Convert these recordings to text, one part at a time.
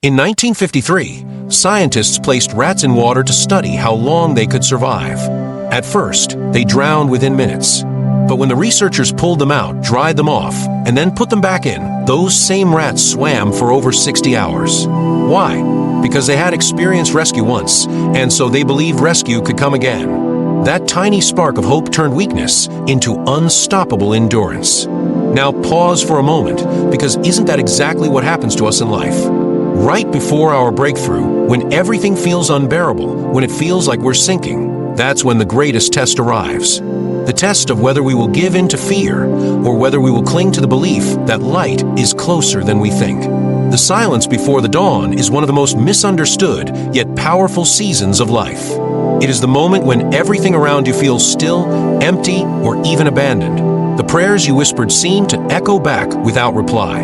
In 1953, scientists placed rats in water to study how long they could survive. At first, they drowned within minutes. But when the researchers pulled them out, dried them off, and then put them back in, those same rats swam for over 60 hours. Why? Because they had experienced rescue once, and so they believed rescue could come again. That tiny spark of hope turned weakness into unstoppable endurance. Now pause for a moment, because isn't that exactly what happens to us in life? Right before our breakthrough, when everything feels unbearable, when it feels like we're sinking, that's when the greatest test arrives. The test of whether we will give in to fear or whether we will cling to the belief that light is closer than we think. The silence before the dawn is one of the most misunderstood yet powerful seasons of life. It is the moment when everything around you feels still, empty, or even abandoned. The prayers you whispered seem to echo back without reply.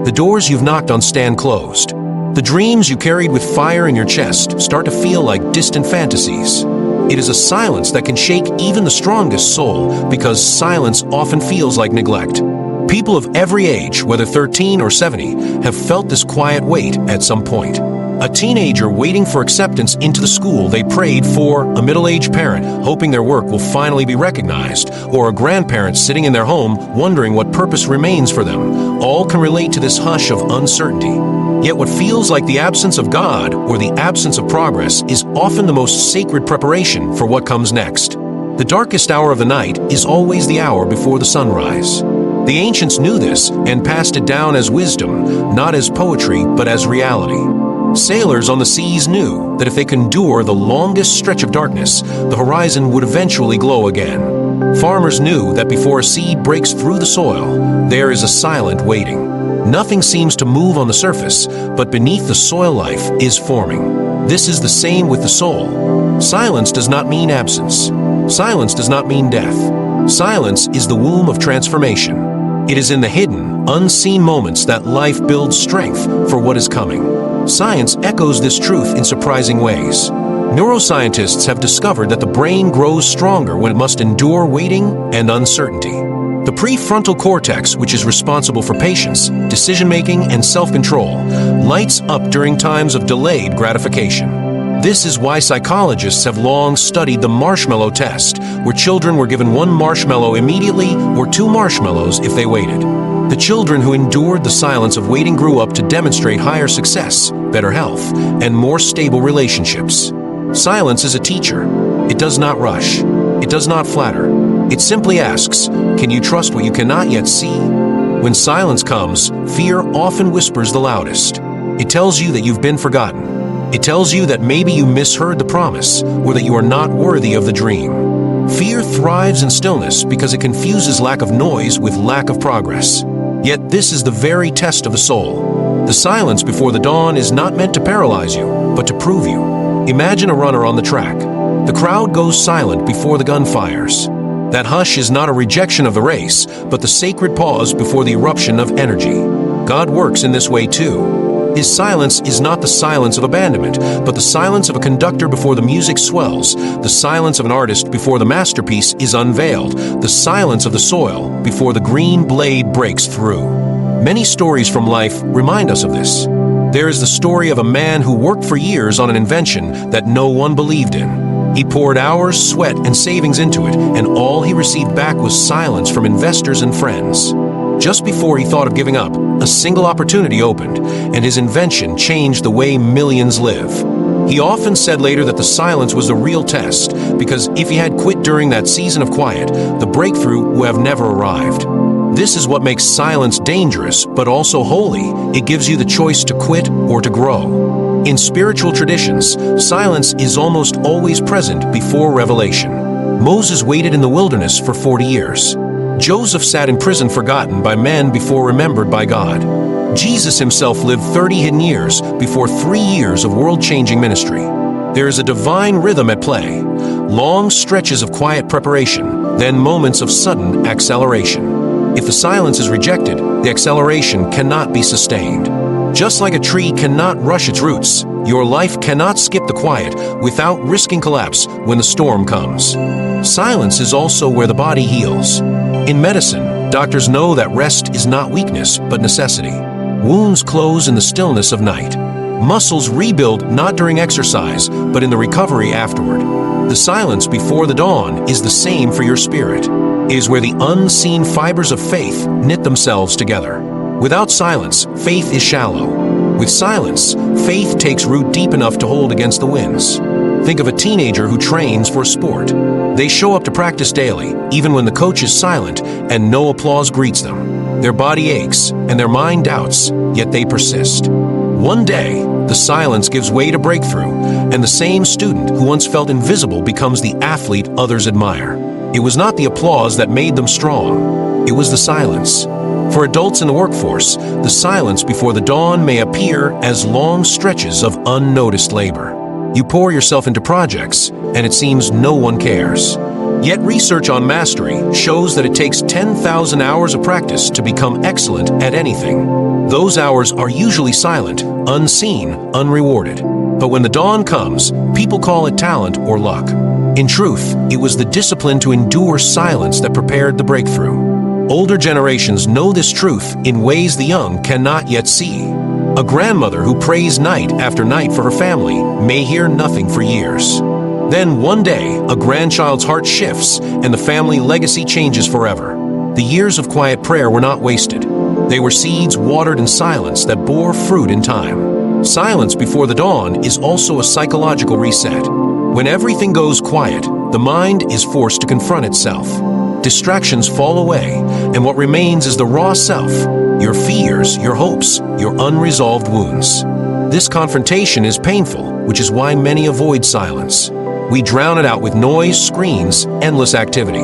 The doors you've knocked on stand closed. The dreams you carried with fire in your chest start to feel like distant fantasies. It is a silence that can shake even the strongest soul because silence often feels like neglect. People of every age, whether 13 or 70, have felt this quiet weight at some point. A teenager waiting for acceptance into the school they prayed for, a middle-aged parent hoping their work will finally be recognized, or a grandparent sitting in their home wondering what purpose remains for them, all can relate to this hush of uncertainty. Yet what feels like the absence of God or the absence of progress is often the most sacred preparation for what comes next. The darkest hour of the night is always the hour before the sunrise. The ancients knew this and passed it down as wisdom, not as poetry, but as reality. Sailors on the seas knew that if they could endure the longest stretch of darkness, the horizon would eventually glow again. Farmers knew that before a seed breaks through the soil, there is a silent waiting. Nothing seems to move on the surface, but beneath the soil life is forming. This is the same with the soul. Silence does not mean absence. Silence does not mean death. Silence is the womb of transformation. It is in the hidden, unseen moments that life builds strength for what is coming. Science echoes this truth in surprising ways. Neuroscientists have discovered that the brain grows stronger when it must endure waiting and uncertainty. The prefrontal cortex, which is responsible for patience, decision-making, and self-control, lights up during times of delayed gratification. This is why psychologists have long studied the marshmallow test, where children were given 1 marshmallow immediately or 2 marshmallows if they waited. The children who endured the silence of waiting grew up to demonstrate higher success, better health, and more stable relationships. Silence is a teacher. It does not rush. It does not flatter. It simply asks, can you trust what you cannot yet see? When silence comes, fear often whispers the loudest. It tells you that you've been forgotten. It tells you that maybe you misheard the promise, or that you are not worthy of the dream. Fear thrives in stillness because it confuses lack of noise with lack of progress. Yet this is the very test of the soul. The silence before the dawn is not meant to paralyze you, but to prove you. Imagine a runner on the track. The crowd goes silent before the gun fires. That hush is not a rejection of the race, but the sacred pause before the eruption of energy. God works in this way too. His silence is not the silence of abandonment, but the silence of a conductor before the music swells, the silence of an artist before the masterpiece is unveiled, the silence of the soil before the green blade breaks through. Many stories from life remind us of this. There is the story of a man who worked for years on an invention that no one believed in. He poured hours, sweat, and savings into it, and all he received back was silence from investors and friends. Just before he thought of giving up, a single opportunity opened, and his invention changed the way millions live. He often said later that the silence was the real test, because if he had quit during that season of quiet, the breakthrough would have never arrived. This is what makes silence dangerous, but also holy. It gives you the choice to quit or to grow. In spiritual traditions, silence is almost always present before revelation. Moses waited in the wilderness for 40 years. Joseph sat in prison forgotten by men before remembered by God. Jesus himself lived 30 hidden years before 3 years of world-changing ministry. There is a divine rhythm at play. Long stretches of quiet preparation, then moments of sudden acceleration. If the silence is rejected, the acceleration cannot be sustained. Just like a tree cannot rush its roots, your life cannot skip the quiet without risking collapse when the storm comes. Silence is also where the body heals. In medicine, doctors know that rest is not weakness, but necessity. Wounds close in the stillness of night. Muscles rebuild not during exercise, but in the recovery afterward. The silence before the dawn is the same for your spirit. It is where the unseen fibers of faith knit themselves together. Without silence, faith is shallow. With silence, faith takes root deep enough to hold against the winds. Think of a teenager who trains for a sport. They show up to practice daily, even when the coach is silent and no applause greets them. Their body aches and their mind doubts, yet they persist. One day, the silence gives way to breakthrough, and the same student who once felt invisible becomes the athlete others admire. It was not the applause that made them strong. It was the silence. For adults in the workforce, the silence before the dawn may appear as long stretches of unnoticed labor. You pour yourself into projects, and it seems no one cares. Yet research on mastery shows that it takes 10,000 hours of practice to become excellent at anything. Those hours are usually silent, unseen, unrewarded. But when the dawn comes, people call it talent or luck. In truth, it was the discipline to endure silence that prepared the breakthrough. Older generations know this truth in ways the young cannot yet see. A grandmother who prays night after night for her family may hear nothing for years. Then one day, a grandchild's heart shifts and the family legacy changes forever. The years of quiet prayer were not wasted. They were seeds watered in silence that bore fruit in time. Silence before the dawn is also a psychological reset. When everything goes quiet, the mind is forced to confront itself. Distractions fall away, and what remains is the raw self, your fears, your hopes, your unresolved wounds. This confrontation is painful, which is why many avoid silence. We drown it out with noise, screens, endless activity.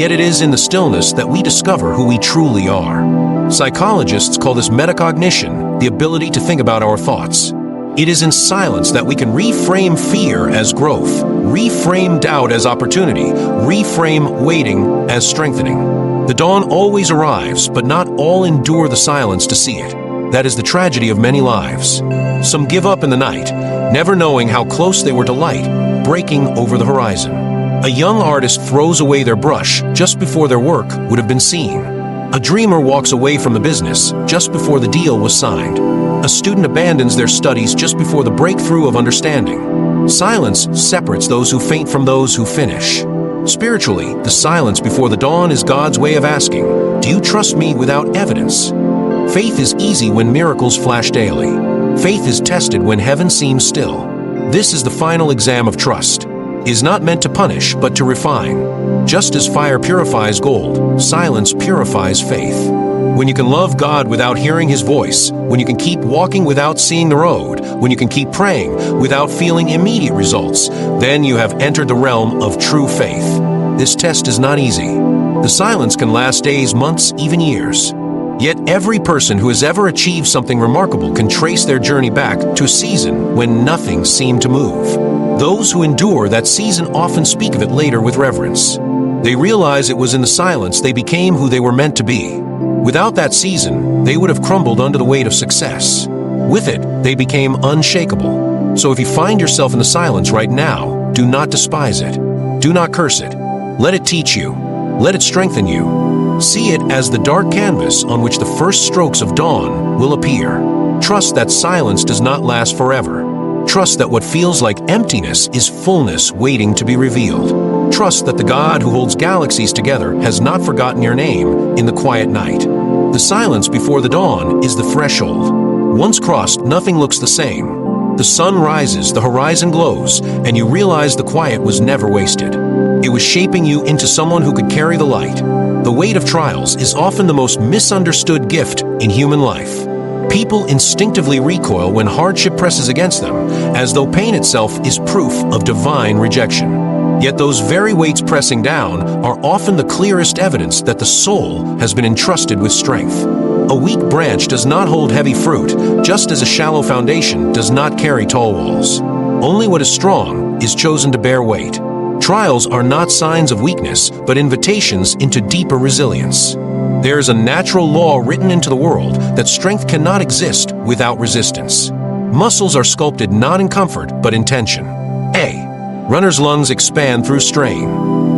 Yet it is in the stillness that we discover who we truly are. Psychologists call this metacognition, the ability to think about our thoughts. It is in silence that we can reframe fear as growth, reframe doubt as opportunity, reframe waiting as strengthening. The dawn always arrives, but not all endure the silence to see it. That is the tragedy of many lives. Some give up in the night, never knowing how close they were to light, breaking over the horizon. A young artist throws away their brush just before their work would have been seen. A dreamer walks away from the business just before the deal was signed. A student abandons their studies just before the breakthrough of understanding. Silence separates those who faint from those who finish. Spiritually, the silence before the dawn is God's way of asking, "Do you trust me without evidence?" Faith is easy when miracles flash daily. Faith is tested when heaven seems still. This is the final exam of trust. It is not meant to punish, but to refine. Just as fire purifies gold, silence purifies faith. When you can love God without hearing His voice, when you can keep walking without seeing the road, when you can keep praying without feeling immediate results, then you have entered the realm of true faith. This test is not easy. The silence can last days, months, even years. Yet every person who has ever achieved something remarkable can trace their journey back to a season when nothing seemed to move. Those who endure that season often speak of it later with reverence. They realize it was in the silence they became who they were meant to be. Without that season, they would have crumbled under the weight of success. With it, they became unshakable. So if you find yourself in the silence right now, do not despise it. Do not curse it. Let it teach you. Let it strengthen you. See it as the dark canvas on which the first strokes of dawn will appear. Trust that silence does not last forever. Trust that what feels like emptiness is fullness waiting to be revealed. Trust that the God who holds galaxies together has not forgotten your name in the quiet night. The silence before the dawn is the threshold. Once crossed, nothing looks the same. The sun rises, the horizon glows, and you realize the quiet was never wasted. It was shaping you into someone who could carry the light. The weight of trials is often the most misunderstood gift in human life. People instinctively recoil when hardship presses against them, as though pain itself is proof of divine rejection. Yet those very weights pressing down are often the clearest evidence that the soul has been entrusted with strength. A weak branch does not hold heavy fruit, just as a shallow foundation does not carry tall walls. Only what is strong is chosen to bear weight. Trials are not signs of weakness, but invitations into deeper resilience. There is a natural law written into the world that strength cannot exist without resistance. Muscles are sculpted not in comfort, but in tension. A. Runner's lungs expand through strain.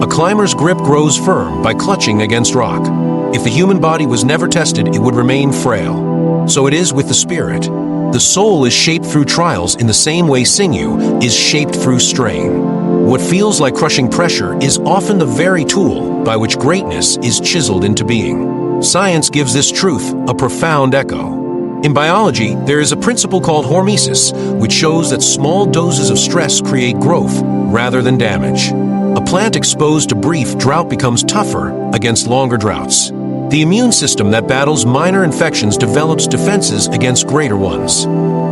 A climber's grip grows firm by clutching against rock. If the human body was never tested, it would remain frail. So it is with the spirit. The soul is shaped through trials in the same way sinew is shaped through strain. What feels like crushing pressure is often the very tool by which greatness is chiseled into being. Science gives this truth a profound echo. In biology, there is a principle called hormesis, which shows that small doses of stress create growth rather than damage. A plant exposed to brief drought becomes tougher against longer droughts. The immune system that battles minor infections develops defenses against greater ones.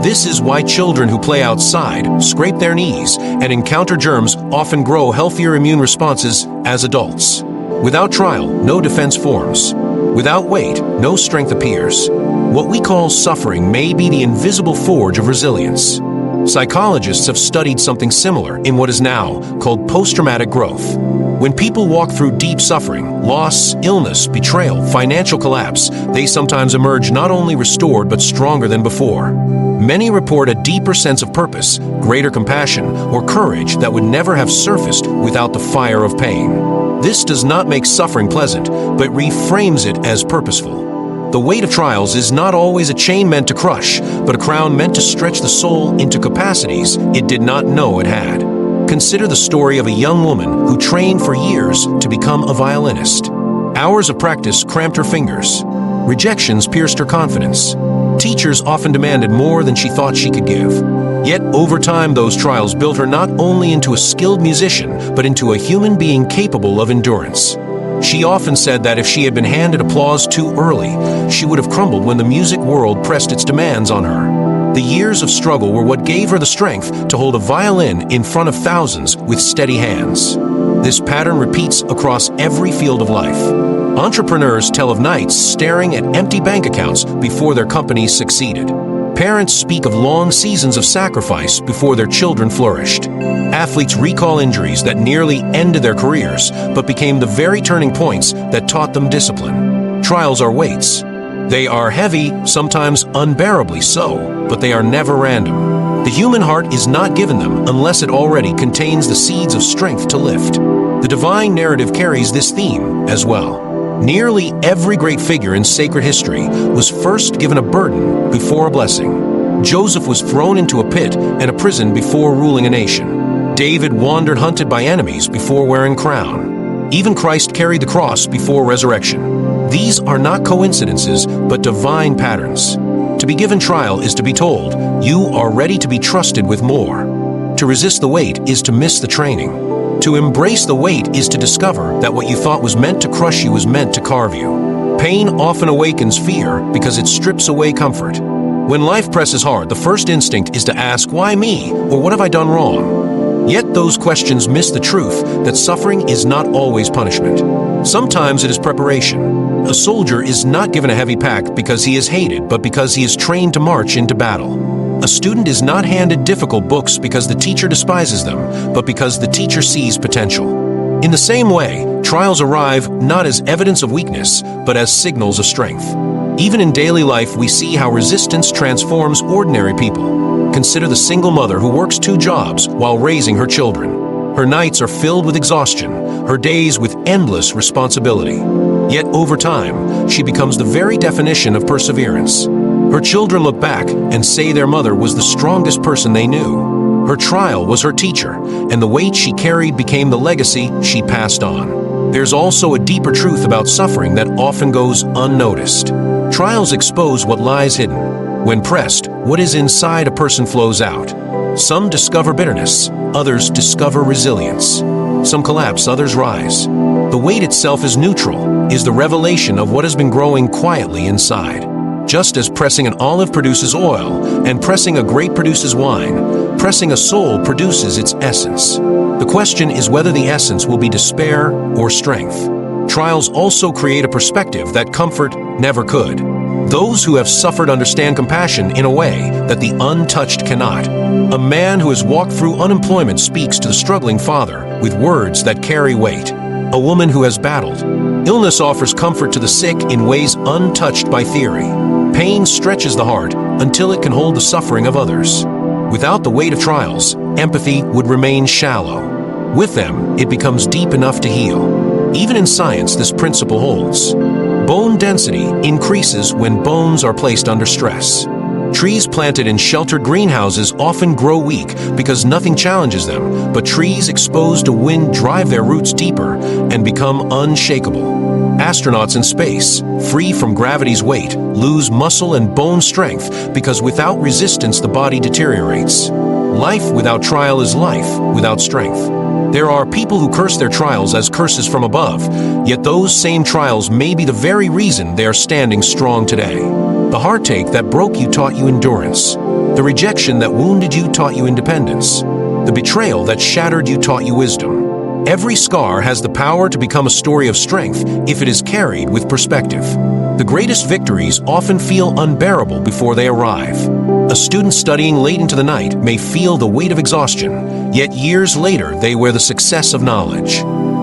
This is why children who play outside, scrape their knees, and encounter germs often grow healthier immune responses as adults. Without trial, no defense forms. Without weight, no strength appears. What we call suffering may be the invisible forge of resilience. Psychologists have studied something similar in what is now called post-traumatic growth. When people walk through deep suffering, loss, illness, betrayal, financial collapse, they sometimes emerge not only restored but stronger than before. Many report a deeper sense of purpose, greater compassion, or courage that would never have surfaced without the fire of pain. This does not make suffering pleasant, but reframes it as purposeful. The weight of trials is not always a chain meant to crush, but a crown meant to stretch the soul into capacities it did not know it had. Consider the story of a young woman who trained for years to become a violinist. Hours of practice cramped her fingers. Rejections pierced her confidence. Teachers often demanded more than she thought she could give. Yet, over time, those trials built her not only into a skilled musician, but into a human being capable of endurance. She often said that if she had been handed applause too early, she would have crumbled when the music world pressed its demands on her. The years of struggle were what gave her the strength to hold a violin in front of thousands with steady hands. This pattern repeats across every field of life. Entrepreneurs tell of nights staring at empty bank accounts before their companies succeeded. Parents speak of long seasons of sacrifice before their children flourished. Athletes recall injuries that nearly ended their careers, but became the very turning points that taught them discipline. Trials are weights. They are heavy, sometimes unbearably so, but they are never random. The human heart is not given them unless it already contains the seeds of strength to lift. The divine narrative carries this theme as well. Nearly every great figure in sacred history was first given a burden before a blessing. Joseph was thrown into a pit and a prison before ruling a nation. David wandered hunted by enemies before wearing crown. Even Christ carried the cross before resurrection. These are not coincidences, but divine patterns. To be given trial is to be told, you are ready to be trusted with more. To resist the weight is to miss the training. To embrace the weight is to discover that what you thought was meant to crush you was meant to carve you. Pain often awakens fear because it strips away comfort. When life presses hard, the first instinct is to ask, why me? Or what have I done wrong? Yet those questions miss the truth that suffering is not always punishment. Sometimes it is preparation. A soldier is not given a heavy pack because he is hated, but because he is trained to march into battle. A student is not handed difficult books because the teacher despises them, but because the teacher sees potential. In the same way, trials arrive not as evidence of weakness, but as signals of strength. Even in daily life, we see how resistance transforms ordinary people. Consider the single mother who works 2 jobs while raising her children. Her nights are filled with exhaustion, her days with endless responsibility. Yet over time, she becomes the very definition of perseverance. Her children look back and say their mother was the strongest person they knew. Her trial was her teacher, and the weight she carried became the legacy she passed on. There's also a deeper truth about suffering that often goes unnoticed. Trials expose what lies hidden. When pressed, what is inside a person flows out. Some discover bitterness, others discover resilience. Some collapse, others rise. The weight itself is neutral, is the revelation of what has been growing quietly inside. Just as pressing an olive produces oil, and pressing a grape produces wine, pressing a soul produces its essence. The question is whether the essence will be despair or strength. Trials also create a perspective that comfort never could. Those who have suffered understand compassion in a way that the untouched cannot. A man who has walked through unemployment speaks to the struggling father with words that carry weight. A woman who has battled illness offers comfort to the sick in ways untouched by theory. Pain stretches the heart until it can hold the suffering of others. Without the weight of trials, empathy would remain shallow. With them, it becomes deep enough to heal. Even in science, this principle holds. Bone density increases when bones are placed under stress. Trees planted in sheltered greenhouses often grow weak because nothing challenges them, but trees exposed to wind drive their roots deeper and become unshakable. Astronauts in space, free from gravity's weight, lose muscle and bone strength because without resistance the body deteriorates. Life without trial is life without strength. There are people who curse their trials as curses from above, yet those same trials may be the very reason they are standing strong today. The heartache that broke you taught you endurance. The rejection that wounded you taught you independence. The betrayal that shattered you taught you wisdom. Every scar has the power to become a story of strength if it is carried with perspective. The greatest victories often feel unbearable before they arrive. A student studying late into the night may feel the weight of exhaustion, yet years later they wear the success of knowledge.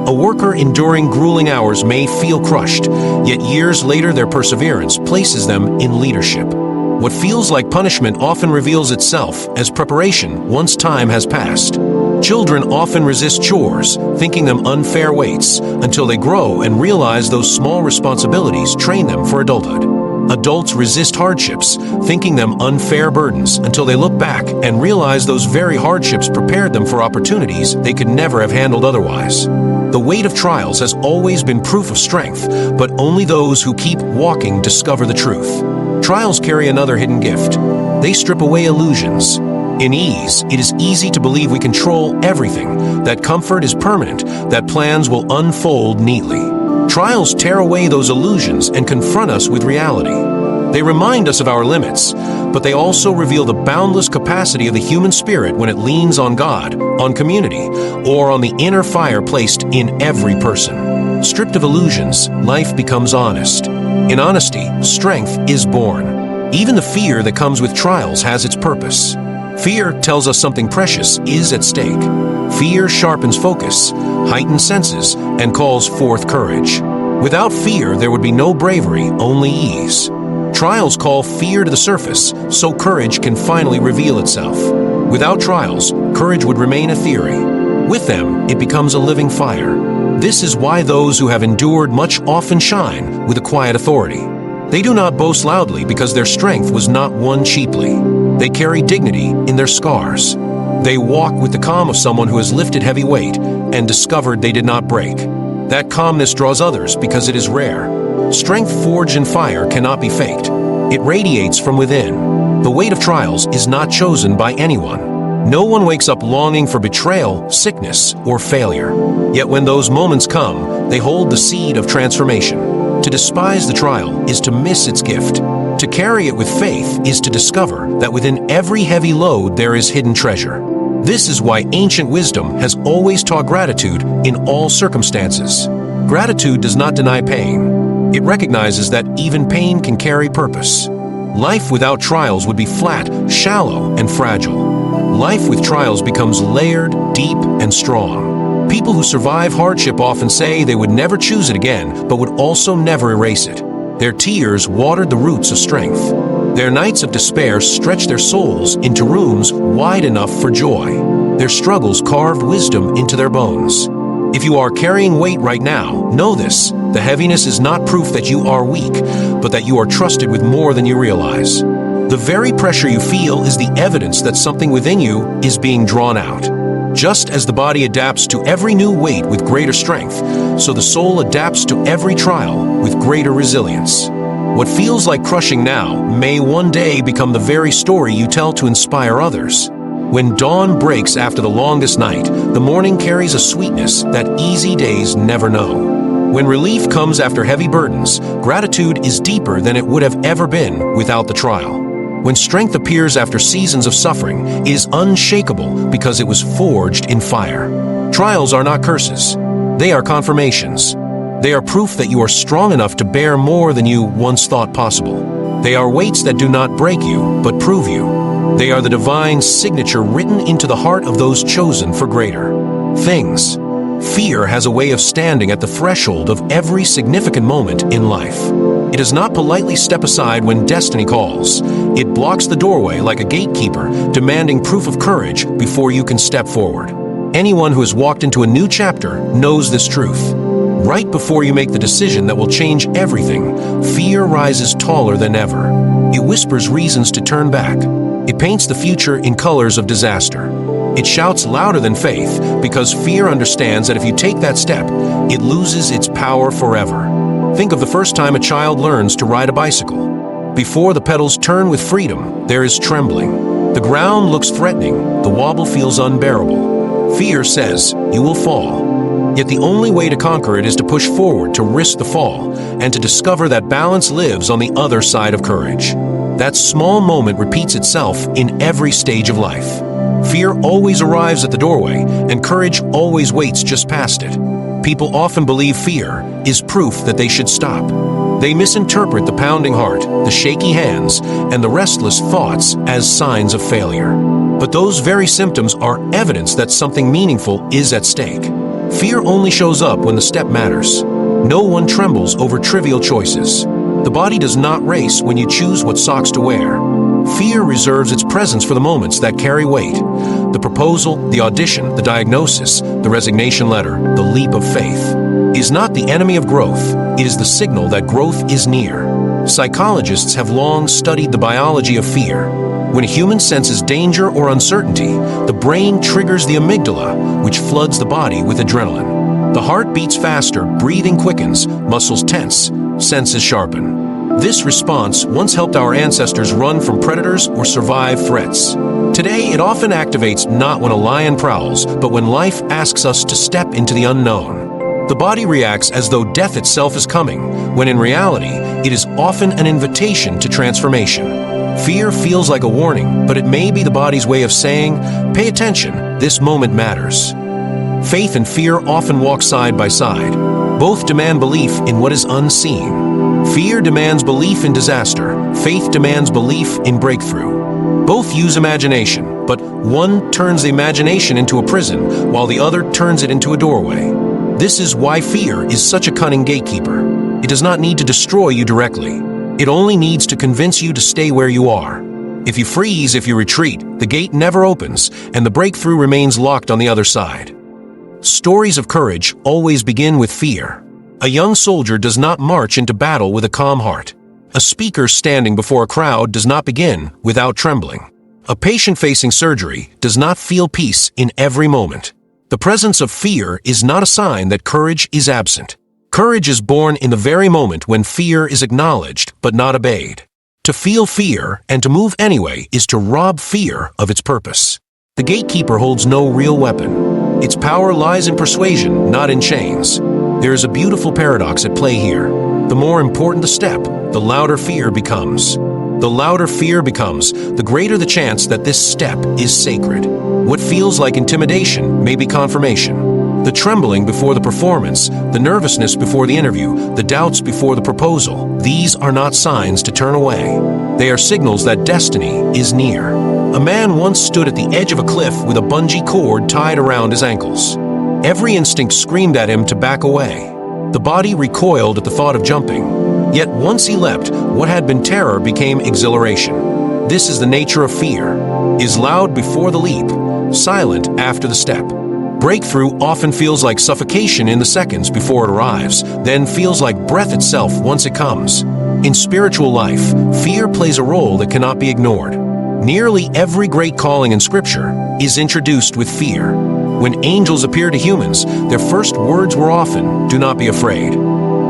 A worker enduring grueling hours may feel crushed, yet years later their perseverance places them in leadership. What feels like punishment often reveals itself as preparation once time has passed. Children often resist chores, thinking them unfair weights, until they grow and realize those small responsibilities train them for adulthood. Adults resist hardships, thinking them unfair burdens, until they look back and realize those very hardships prepared them for opportunities they could never have handled otherwise. The weight of trials has always been proof of strength, but only those who keep walking discover the truth. Trials carry another hidden gift. They strip away illusions. In ease, it is easy to believe we control everything, that comfort is permanent, that plans will unfold neatly. Trials tear away those illusions and confront us with reality. They remind us of our limits, but they also reveal the boundless capacity of the human spirit when it leans on God, on community, or on the inner fire placed in every person. Stripped of illusions, life becomes honest. In honesty, strength is born. Even the fear that comes with trials has its purpose. Fear tells us something precious is at stake. Fear sharpens focus, heightens senses, and calls forth courage. Without fear, there would be no bravery, only ease. Trials call fear to the surface, so courage can finally reveal itself. Without trials, courage would remain a theory. With them, it becomes a living fire. This is why those who have endured much often shine with a quiet authority. They do not boast loudly because their strength was not won cheaply. They carry dignity in their scars. They walk with the calm of someone who has lifted heavy weight and discovered they did not break. That calmness draws others because it is rare. Strength forged in fire cannot be faked. It radiates from within. The weight of trials is not chosen by anyone. No one wakes up longing for betrayal, sickness, or failure. Yet when those moments come, they hold the seed of transformation. To despise the trial is to miss its gift. To carry it with faith is to discover that within every heavy load there is hidden treasure. This is why ancient wisdom has always taught gratitude in all circumstances. Gratitude does not deny pain. It recognizes that even pain can carry purpose. Life without trials would be flat, shallow, and fragile. Life with trials becomes layered, deep, and strong. People who survive hardship often say they would never choose it again, but would also never erase it. Their tears watered the roots of strength. Their nights of despair stretched their souls into rooms wide enough for joy. Their struggles carved wisdom into their bones. If you are carrying weight right now, know this. The heaviness is not proof that you are weak, but that you are trusted with more than you realize. The very pressure you feel is the evidence that something within you is being drawn out. Just as the body adapts to every new weight with greater strength, so the soul adapts to every trial with greater resilience. What feels like crushing now may one day become the very story you tell to inspire others. When dawn breaks after the longest night, the morning carries a sweetness that easy days never know. When relief comes after heavy burdens, gratitude is deeper than it would have ever been without the trial. When strength appears after seasons of suffering, it is unshakable because it was forged in fire. Trials are not curses. They are confirmations. They are proof that you are strong enough to bear more than you once thought possible. They are weights that do not break you, but prove you. They are the divine signature written into the heart of those chosen for greater things. Fear has a way of standing at the threshold of every significant moment in life. It does not politely step aside when destiny calls. It blocks the doorway like a gatekeeper, demanding proof of courage before you can step forward. Anyone who has walked into a new chapter knows this truth. Right before you make the decision that will change everything, fear rises taller than ever. It whispers reasons to turn back. It paints the future in colors of disaster. It shouts louder than faith because fear understands that if you take that step, it loses its power forever. Think of the first time a child learns to ride a bicycle. Before the pedals turn with freedom, there is trembling. The ground looks threatening, the wobble feels unbearable. Fear says, you will fall. Yet the only way to conquer it is to push forward, to risk the fall, and to discover that balance lives on the other side of courage. That small moment repeats itself in every stage of life. Fear always arrives at the doorway, and courage always waits just past it. People often believe fear is proof that they should stop. They misinterpret the pounding heart, the shaky hands, and the restless thoughts as signs of failure. But those very symptoms are evidence that something meaningful is at stake. Fear only shows up when the step matters. No one trembles over trivial choices. The body does not race when you choose what socks to wear. Fear reserves its presence for the moments that carry weight. The proposal, the audition, the diagnosis, the resignation letter, the leap of faith is not the enemy of growth. It is the signal that growth is near. Psychologists have long studied the biology of fear. When a human senses danger or uncertainty, the brain triggers the amygdala, which floods the body with adrenaline. The heart beats faster, breathing quickens, muscles tense, senses sharpen. This response once helped our ancestors run from predators or survive threats. Today, it often activates not when a lion prowls, but when life asks us to step into the unknown. The body reacts as though death itself is coming, when in reality, it is often an invitation to transformation. Fear feels like a warning, but it may be the body's way of saying, pay attention, this moment matters. Faith and fear often walk side by side. Both demand belief in what is unseen. Fear demands belief in disaster. Faith demands belief in breakthrough. Both use imagination, but one turns the imagination into a prison, while the other turns it into a doorway. This is why fear is such a cunning gatekeeper. It does not need to destroy you directly. It only needs to convince you to stay where you are. If you freeze, if you retreat, the gate never opens, and the breakthrough remains locked on the other side. Stories of courage always begin with fear. A young soldier does not march into battle with a calm heart. A speaker standing before a crowd does not begin without trembling. A patient facing surgery does not feel peace in every moment. The presence of fear is not a sign that courage is absent. Courage is born in the very moment when fear is acknowledged but not obeyed. To feel fear and to move anyway is to rob fear of its purpose. The gatekeeper holds no real weapon. Its power lies in persuasion, not in chains. There is a beautiful paradox at play here. The more important the step, the louder fear becomes. The louder fear becomes, the greater the chance that this step is sacred. What feels like intimidation may be confirmation. The trembling before the performance, the nervousness before the interview, the doubts before the proposal, these are not signs to turn away. They are signals that destiny is near. A man once stood at the edge of a cliff with a bungee cord tied around his ankles. Every instinct screamed at him to back away. The body recoiled at the thought of jumping. Yet once he leapt, what had been terror became exhilaration. This is the nature of fear. It is loud before the leap, silent after the step. Breakthrough often feels like suffocation in the seconds before it arrives, then feels like breath itself once it comes. In spiritual life, fear plays a role that cannot be ignored. Nearly every great calling in Scripture is introduced with fear. When angels appear to humans, their first words were often, "Do not be afraid."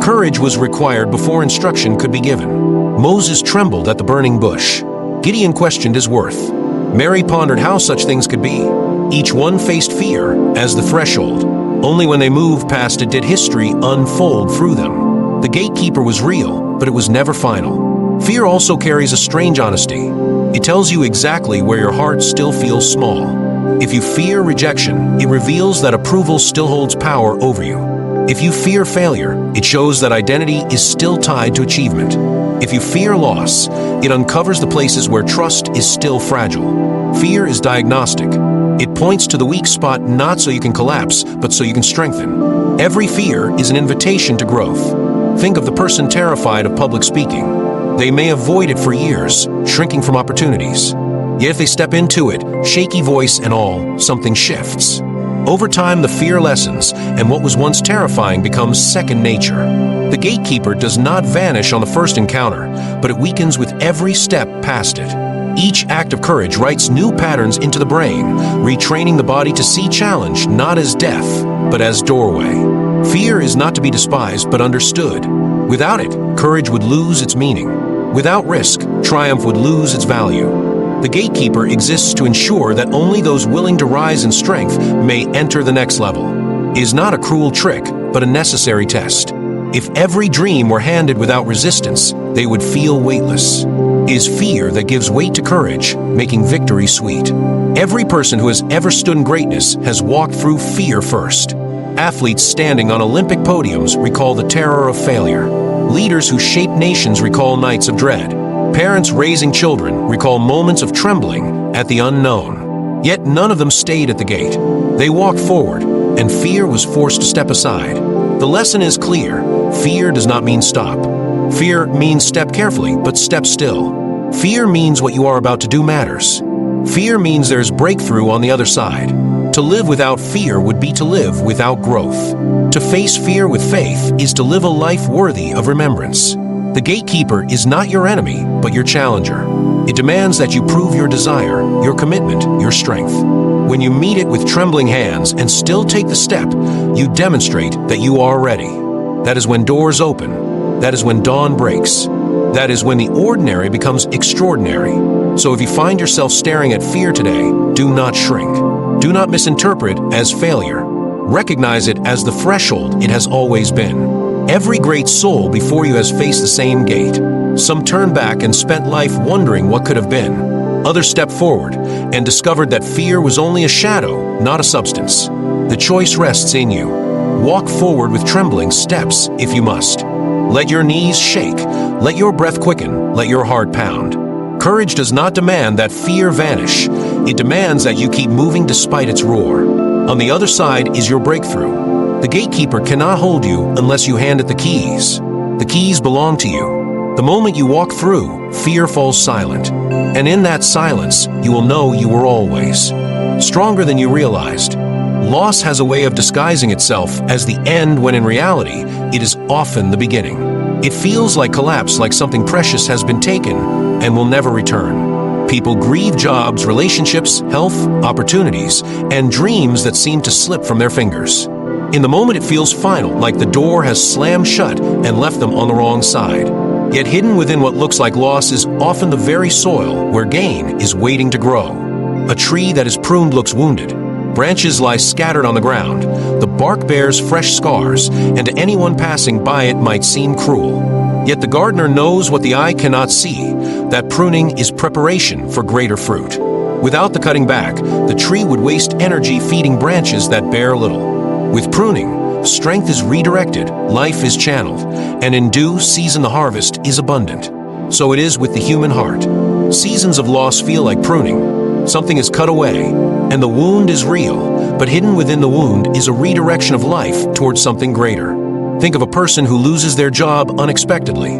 Courage was required before instruction could be given. Moses trembled at the burning bush. Gideon questioned his worth. Mary pondered how such things could be. Each one faced fear as the threshold. Only when they moved past it did history unfold through them. The gatekeeper was real, but it was never final. Fear also carries a strange honesty. It tells you exactly where your heart still feels small. If you fear rejection, it reveals that approval still holds power over you. If you fear failure, it shows that identity is still tied to achievement. If you fear loss, it uncovers the places where trust is still fragile. Fear is diagnostic. It points to the weak spot not so you can collapse, but so you can strengthen. Every fear is an invitation to growth. Think of the person terrified of public speaking. They may avoid it for years, shrinking from opportunities. Yet if they step into it, shaky voice and all, something shifts. Over time, the fear lessens, and what was once terrifying becomes second nature. The gatekeeper does not vanish on the first encounter, but it weakens with every step past it. Each act of courage writes new patterns into the brain, retraining the body to see challenge not as death, but as doorway. Fear is not to be despised, but understood. Without it, courage would lose its meaning. Without risk, triumph would lose its value. The gatekeeper exists to ensure that only those willing to rise in strength may enter the next level. It is not a cruel trick, but a necessary test. If every dream were handed without resistance, they would feel weightless. It is fear that gives weight to courage, making victory sweet. Every person who has ever stood in greatness has walked through fear first. Athletes standing on Olympic podiums recall the terror of failure. Leaders who shape nations recall nights of dread. Parents raising children recall moments of trembling at the unknown. Yet none of them stayed at the gate. They walked forward, and fear was forced to step aside. The lesson is clear. Fear does not mean stop. Fear means step carefully, but step still. Fear means what you are about to do matters. Fear means there's breakthrough on the other side. To live without fear would be to live without growth. To face fear with faith is to live a life worthy of remembrance. The gatekeeper is not your enemy, but your challenger. It demands that you prove your desire, your commitment, your strength. When you meet it with trembling hands and still take the step, you demonstrate that you are ready. That is when doors open. That is when dawn breaks. That is when the ordinary becomes extraordinary. So if you find yourself staring at fear today, do not shrink. Do not misinterpret as failure. Recognize it as the threshold it has always been. Every great soul before you has faced the same gate. Some turned back and spent life wondering what could have been. Others stepped forward and discovered that fear was only a shadow, not a substance. The choice rests in you. Walk forward with trembling steps if you must. Let your knees shake. Let your breath quicken. Let your heart pound. Courage does not demand that fear vanish. It demands that you keep moving despite its roar. On the other side is your breakthrough. The gatekeeper cannot hold you unless you hand it the keys. The keys belong to you. The moment you walk through, fear falls silent. And in that silence, you will know you were always stronger than you realized. Loss has a way of disguising itself as the end when in reality, it is often the beginning. It feels like collapse, like something precious has been taken and will never return. People grieve jobs, relationships, health, opportunities, and dreams that seem to slip from their fingers. In the moment it feels final, like the door has slammed shut and left them on the wrong side. Yet hidden within what looks like loss is often the very soil where gain is waiting to grow. A tree that is pruned looks wounded. Branches lie scattered on the ground. The bark bears fresh scars, and to anyone passing by it might seem cruel. Yet the gardener knows what the eye cannot see, that pruning is preparation for greater fruit. Without the cutting back, the tree would waste energy feeding branches that bear little. With pruning, strength is redirected, life is channeled, and in due season the harvest is abundant. So it is with the human heart. Seasons of loss feel like pruning. Something is cut away, and the wound is real, but hidden within the wound is a redirection of life towards something greater. Think of a person who loses their job unexpectedly.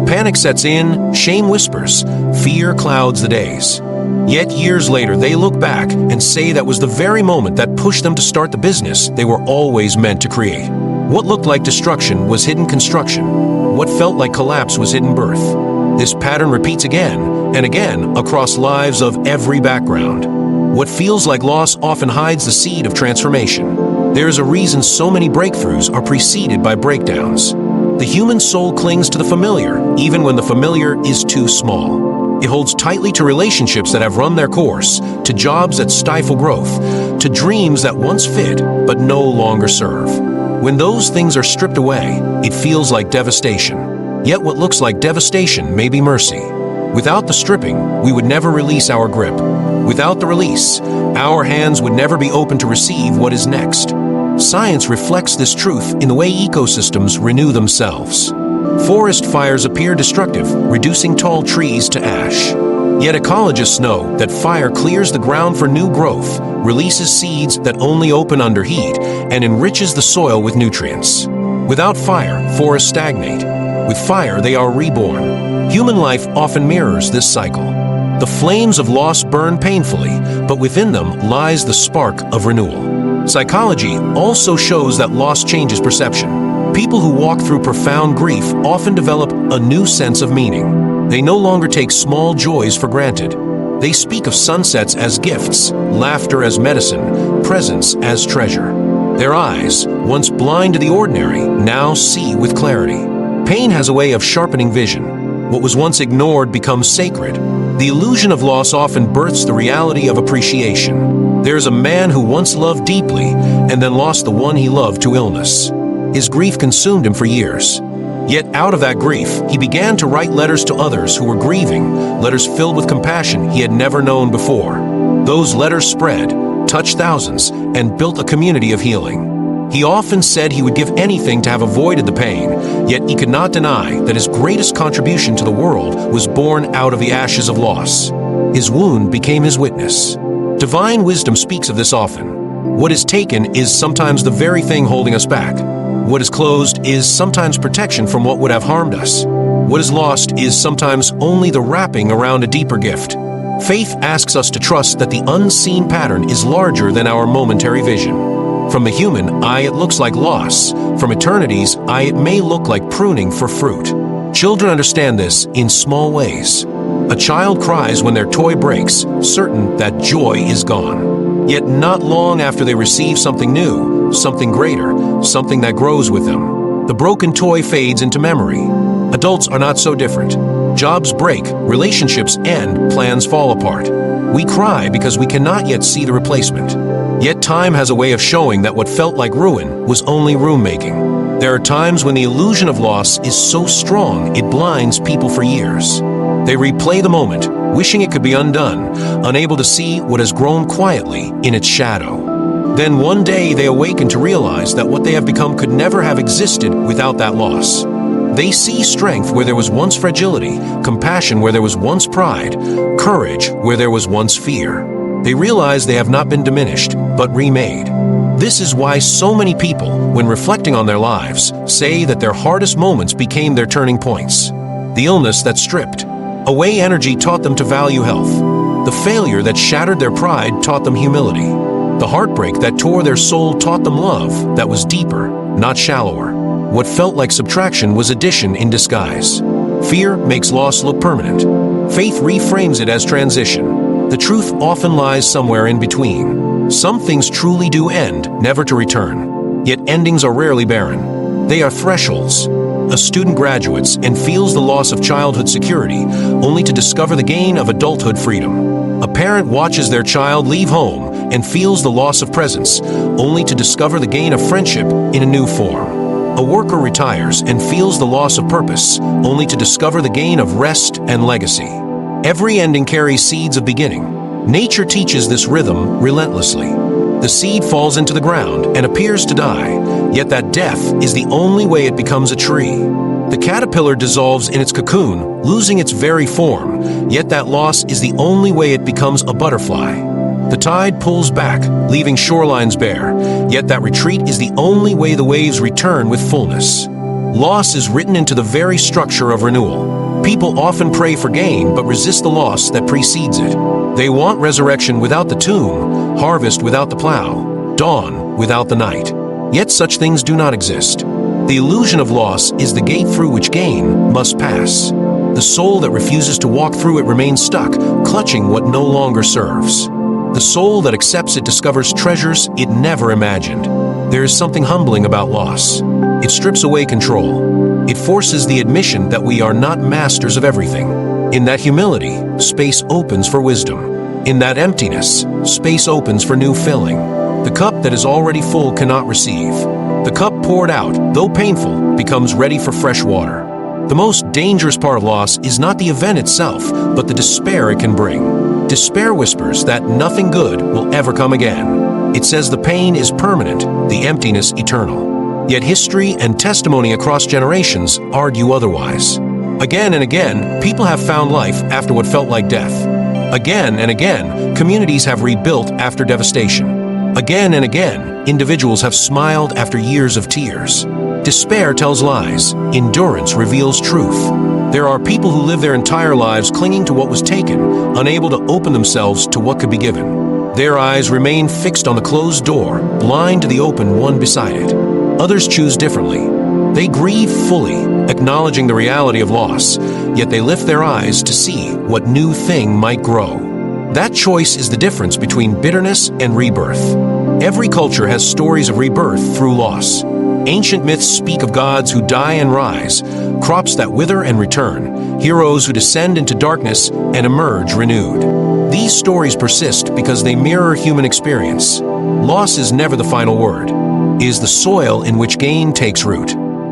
Panic sets in, shame whispers, fear clouds the days. Yet years later, they look back and say that was the very moment that pushed them to start the business they were always meant to create. What looked like destruction was hidden construction. What felt like collapse was hidden birth. This pattern repeats again and again across lives of every background. What feels like loss often hides the seed of transformation. There is a reason so many breakthroughs are preceded by breakdowns. The human soul clings to the familiar, even when the familiar is too small. It holds tightly to relationships that have run their course, to jobs that stifle growth, to dreams that once fit but no longer serve. When those things are stripped away, it feels like devastation. Yet what looks like devastation may be mercy. Without the stripping, we would never release our grip. Without the release, our hands would never be open to receive what is next. Science reflects this truth in the way ecosystems renew themselves. Forest fires appear destructive, reducing tall trees to ash. Yet ecologists know that fire clears the ground for new growth, releases seeds that only open under heat, and enriches the soil with nutrients. Without fire, forests stagnate. With fire, they are reborn. Human life often mirrors this cycle. The flames of loss burn painfully, but within them lies the spark of renewal. Psychology also shows that loss changes perception. People who walk through profound grief often develop a new sense of meaning. They no longer take small joys for granted. They speak of sunsets as gifts, laughter as medicine, presence as treasure. Their eyes, once blind to the ordinary, now see with clarity. Pain has a way of sharpening vision. What was once ignored becomes sacred. The illusion of loss often births the reality of appreciation. There is a man who once loved deeply and then lost the one he loved to illness. His grief consumed him for years. Yet out of that grief, he began to write letters to others who were grieving, letters filled with compassion he had never known before. Those letters spread, touched thousands, and built a community of healing. He often said he would give anything to have avoided the pain, yet he could not deny that his greatest contribution to the world was born out of the ashes of loss. His wound became his witness. Divine wisdom speaks of this often. What is taken is sometimes the very thing holding us back. What is closed is sometimes protection from what would have harmed us. What is lost is sometimes only the wrapping around a deeper gift. Faith asks us to trust that the unseen pattern is larger than our momentary vision. From the human eye, it looks like loss. From eternity's eye, it may look like pruning for fruit. Children understand this in small ways. A child cries when their toy breaks, certain that joy is gone. Yet not long after they receive something new, something greater, something that grows with them, the broken toy fades into memory. Adults are not so different. Jobs break, relationships end, plans fall apart. We cry because we cannot yet see the replacement. Yet time has a way of showing that what felt like ruin was only room-making. There are times when the illusion of loss is so strong it blinds people for years. They replay the moment, wishing it could be undone, unable to see what has grown quietly in its shadow. Then one day they awaken to realize that what they have become could never have existed without that loss. They see strength where there was once fragility, compassion where there was once pride, courage where there was once fear. They realize they have not been diminished, but remade. This is why so many people, when reflecting on their lives, say that their hardest moments became their turning points. The illness that stripped away energy taught them to value health. The failure that shattered their pride taught them humility. The heartbreak that tore their soul taught them love that was deeper, not shallower. What felt like subtraction was addition in disguise. Fear makes loss look permanent. Faith reframes it as transition. The truth often lies somewhere in between. Some things truly do end, never to return. Yet endings are rarely barren. They are thresholds. A student graduates and feels the loss of childhood security, only to discover the gain of adulthood freedom. A parent watches their child leave home and feels the loss of presence, only to discover the gain of friendship in a new form. A worker retires and feels the loss of purpose, only to discover the gain of rest and legacy. Every ending carries seeds of beginning. Nature teaches this rhythm relentlessly. The seed falls into the ground and appears to die, yet that death is the only way it becomes a tree. The caterpillar dissolves in its cocoon, losing its very form, yet that loss is the only way it becomes a butterfly. The tide pulls back, leaving shorelines bare, yet that retreat is the only way the waves return with fullness. Loss is written into the very structure of renewal. People often pray for gain but resist the loss that precedes it. They want resurrection without the tomb, harvest without the plow, dawn without the night. Yet such things do not exist. The illusion of loss is the gate through which gain must pass. The soul that refuses to walk through it remains stuck, clutching what no longer serves. The soul that accepts it discovers treasures it never imagined. There is something humbling about loss. It strips away control. It forces the admission that we are not masters of everything. In that humility, space opens for wisdom. In that emptiness, space opens for new filling. The cup that is already full cannot receive. The cup poured out, though painful, becomes ready for fresh water. The most dangerous part of loss is not the event itself, but the despair it can bring. Despair whispers that nothing good will ever come again. It says the pain is permanent, the emptiness eternal. Yet history and testimony across generations argue otherwise. Again and again, people have found life after what felt like death. Again and again, communities have rebuilt after devastation. Again and again, individuals have smiled after years of tears. Despair tells lies. Endurance reveals truth. There are people who live their entire lives clinging to what was taken, unable to open themselves to what could be given. Their eyes remain fixed on the closed door, blind to the open one beside it. Others choose differently. They grieve fully, acknowledging the reality of loss, yet they lift their eyes to see what new thing might grow. That choice is the difference between bitterness and rebirth. Every culture has stories of rebirth through loss. Ancient myths speak of gods who die and rise, crops that wither and return, heroes who descend into darkness and emerge renewed. These stories persist because they mirror human experience. Loss is never the final word. It is the soil in which gain takes root.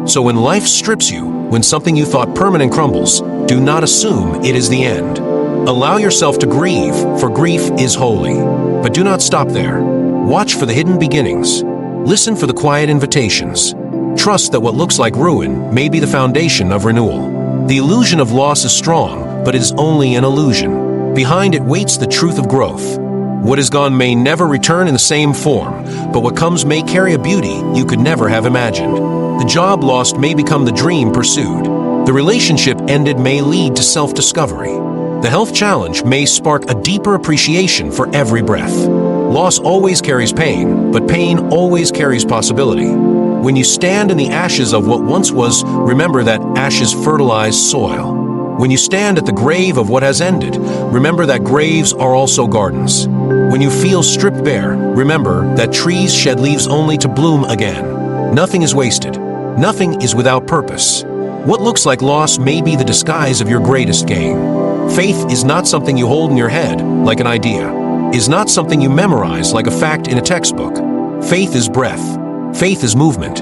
So when life strips you, when something you thought permanent crumbles, do not assume it is the end. Allow yourself to grieve, for grief is holy. But do not stop there. Watch for the hidden beginnings. Listen for the quiet invitations. Trust that what looks like ruin may be the foundation of renewal. The illusion of loss is strong, but it is only an illusion. Behind it waits the truth of growth. What is gone may never return in the same form, but what comes may carry a beauty you could never have imagined. The job lost may become the dream pursued. The relationship ended may lead to self-discovery. The health challenge may spark a deeper appreciation for every breath. Loss always carries pain, but pain always carries possibility. When you stand in the ashes of what once was, remember that ashes fertilize soil. When you stand at the grave of what has ended, remember that graves are also gardens. When you feel stripped bare, remember that trees shed leaves only to bloom again. Nothing is wasted. Nothing is without purpose. What looks like loss may be the disguise of your greatest gain. Faith is not something you hold in your head like an idea. It is not something you memorize like a fact in a textbook. Faith is breath. Faith is movement.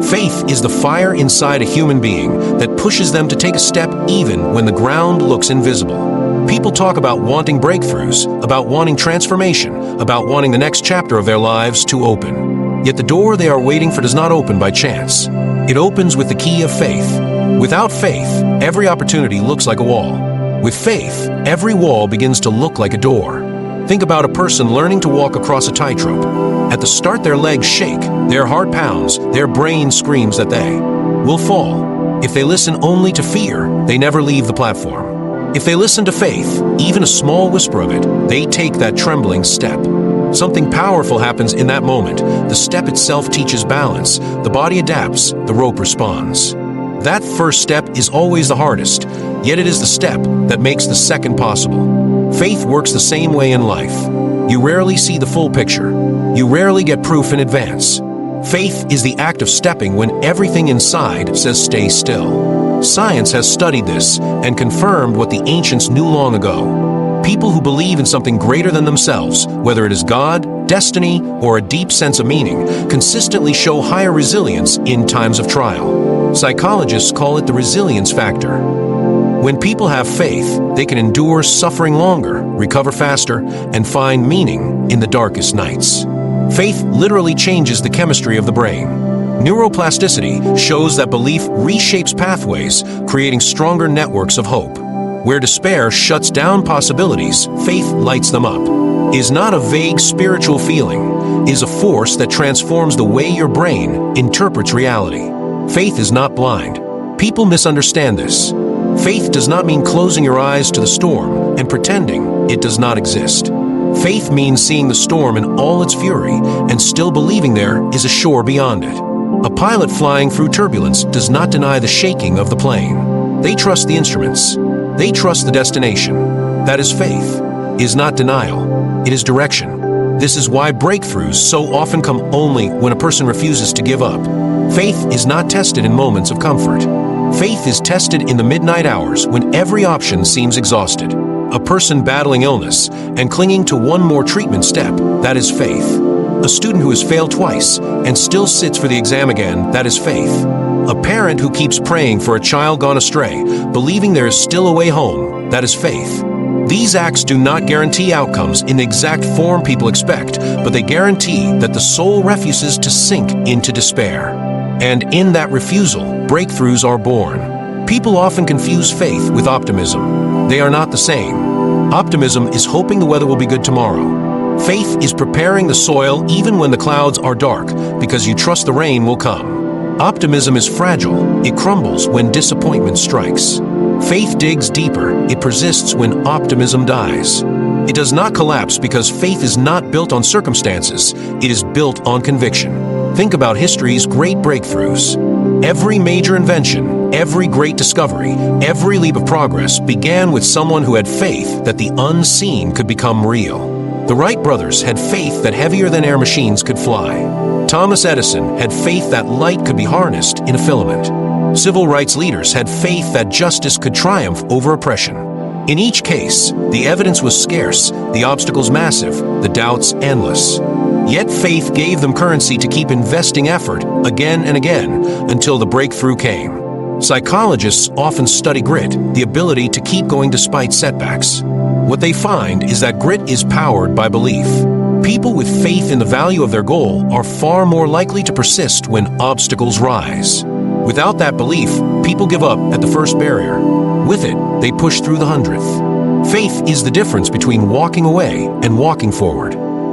Faith is the fire inside a human being that pushes them to take a step even when the ground looks invisible. People talk about wanting breakthroughs, about wanting transformation, about wanting the next chapter of their lives to open. Yet the door they are waiting for does not open by chance. It opens with the key of faith. Without faith, every opportunity looks like a wall. With faith, every wall begins to look like a door. Think about a person learning to walk across a tightrope. At the start, their legs shake, their heart pounds, their brain screams that they will fall. If they listen only to fear, they never leave the platform. If they listen to faith, even a small whisper of it, they take that trembling step. Something powerful happens in that moment. The step itself teaches balance. The body adapts, the rope responds. That first step is always the hardest, yet it is the step that makes the second possible. Faith works the same way in life. You rarely see the full picture. You rarely get proof in advance. Faith is the act of stepping when everything inside says stay still. Science has studied this and confirmed what the ancients knew long ago. People who believe in something greater than themselves, whether it is God, destiny, or a deep sense of meaning, consistently show higher resilience in times of trial. Psychologists call it the resilience factor. When people have faith, they can endure suffering longer, recover faster, and find meaning in the darkest nights. Faith literally changes the chemistry of the brain. Neuroplasticity shows that belief reshapes pathways, creating stronger networks of hope. Where despair shuts down possibilities, faith lights them up. Is not a vague spiritual feeling, is a force that transforms the way your brain interprets reality. Faith is not blind. People misunderstand this. Faith does not mean closing your eyes to the storm and pretending it does not exist. Faith means seeing the storm in all its fury and still believing there is a shore beyond it. A pilot flying through turbulence does not deny the shaking of the plane. They trust the instruments. They trust the destination. That is faith. It is not denial. It is direction. This is why breakthroughs so often come only when a person refuses to give up. Faith is not tested in moments of comfort. Faith is tested in the midnight hours when every option seems exhausted. A person battling illness and clinging to one more treatment step, that is faith. A student who has failed twice and still sits for the exam again, that is faith. A parent who keeps praying for a child gone astray, believing there is still a way home, that is faith. These acts do not guarantee outcomes in the exact form people expect, but they guarantee that the soul refuses to sink into despair. And in that refusal, breakthroughs are born. People often confuse faith with optimism. They are not the same. Optimism is hoping the weather will be good tomorrow. Faith is preparing the soil even when the clouds are dark, because you trust the rain will come. Optimism is fragile. It crumbles when disappointment strikes. Faith digs deeper. It persists when optimism dies. It does not collapse because faith is not built on circumstances, it is built on conviction. Think about history's great breakthroughs. Every major invention, every great discovery, every leap of progress began with someone who had faith that the unseen could become real. The Wright brothers had faith that heavier-than-air machines could fly. Thomas Edison had faith that light could be harnessed in a filament. Civil rights leaders had faith that justice could triumph over oppression. In each case, the evidence was scarce, the obstacles massive, the doubts endless. Yet faith gave them currency to keep investing effort again and again until the breakthrough came. Psychologists often study grit, the ability to keep going despite setbacks. What they find is that grit is powered by belief. People with faith in the value of their goal are far more likely to persist when obstacles rise. Without that belief, people give up at the first barrier. With it, they push through the 100th. Faith is the difference between walking away and walking forward.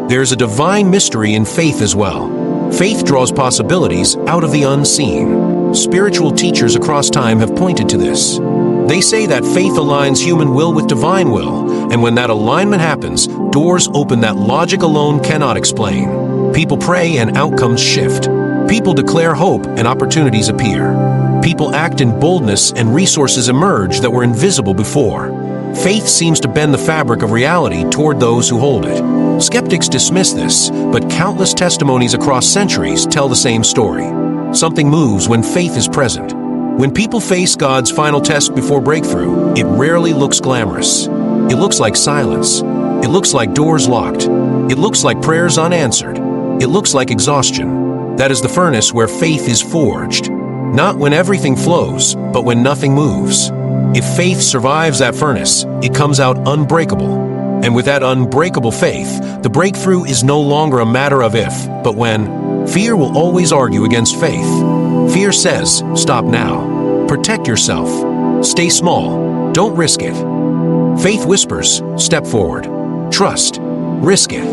There's a divine mystery in faith as well. Faith draws possibilities out of the unseen. Spiritual teachers across time have pointed to this. They say that faith aligns human will with divine will, and when that alignment happens, doors open that logic alone cannot explain. People pray and outcomes shift. People declare hope and opportunities appear. People act in boldness and resources emerge that were invisible before. Faith seems to bend the fabric of reality toward those who hold it. Skeptics dismiss this, but countless testimonies across centuries tell the same story. Something moves when faith is present. When people face God's final test before breakthrough, it rarely looks glamorous. It looks like silence. It looks like doors locked. It looks like prayers unanswered. It looks like exhaustion. That is the furnace where faith is forged. Not when everything flows, but when nothing moves. If faith survives that furnace, it comes out unbreakable. And with that unbreakable faith, the breakthrough is no longer a matter of if, but when. Fear will always argue against faith. Fear says, stop now. Protect yourself. Stay small. Don't risk it. Faith whispers, step forward. Trust. Risk it.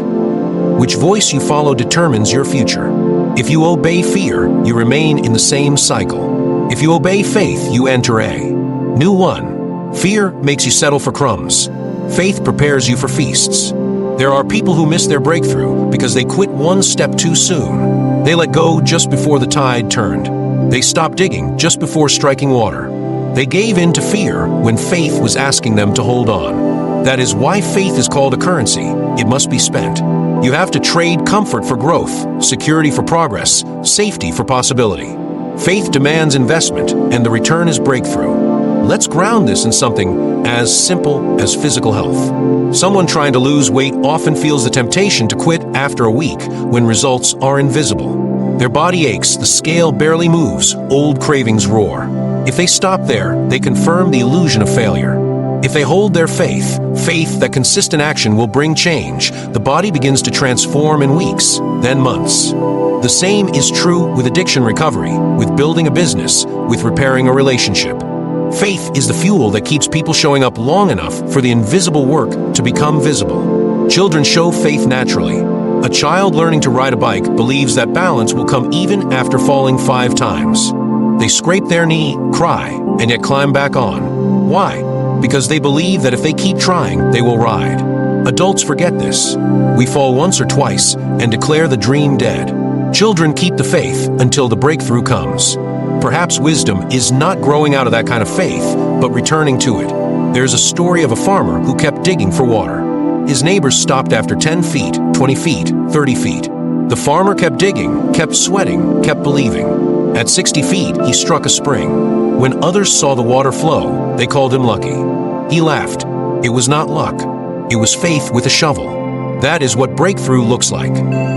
Which voice you follow determines your future. If you obey fear, you remain in the same cycle. If you obey faith, you enter a new one. Fear makes you settle for crumbs. Faith prepares you for feasts. There are people who miss their breakthrough because they quit one step too soon. They let go just before the tide turned. They stopped digging just before striking water. They gave in to fear when faith was asking them to hold on. That is why faith is called a currency. It must be spent. You have to trade comfort for growth, security for progress, safety for possibility. Faith demands investment, and the return is breakthrough. Let's ground this in something as simple as physical health. Someone trying to lose weight often feels the temptation to quit after a week when results are invisible. Their body aches, the scale barely moves, old cravings roar. If they stop there, they confirm the illusion of failure. If they hold their faith that consistent action will bring change, the body begins to transform in weeks, then months. The same is true with addiction recovery, with building a business, with repairing a relationship. Faith is the fuel that keeps people showing up long enough for the invisible work to become visible. Children show faith naturally. A child learning to ride a bike believes that balance will come even after falling 5 times. They scrape their knee, cry, and yet climb back on. Why? Because they believe that if they keep trying, they will ride. Adults forget this. We fall once or twice and declare the dream dead. Children keep the faith until the breakthrough comes. Perhaps wisdom is not growing out of that kind of faith, but returning to it. There's a story of a farmer who kept digging for water. His neighbors stopped after 10 feet, 20 feet, 30 feet. The farmer kept digging, kept sweating, kept believing. At 60 feet, he struck a spring. When others saw the water flow, they called him lucky. He laughed. It was not luck. It was faith with a shovel. That is what breakthrough looks like.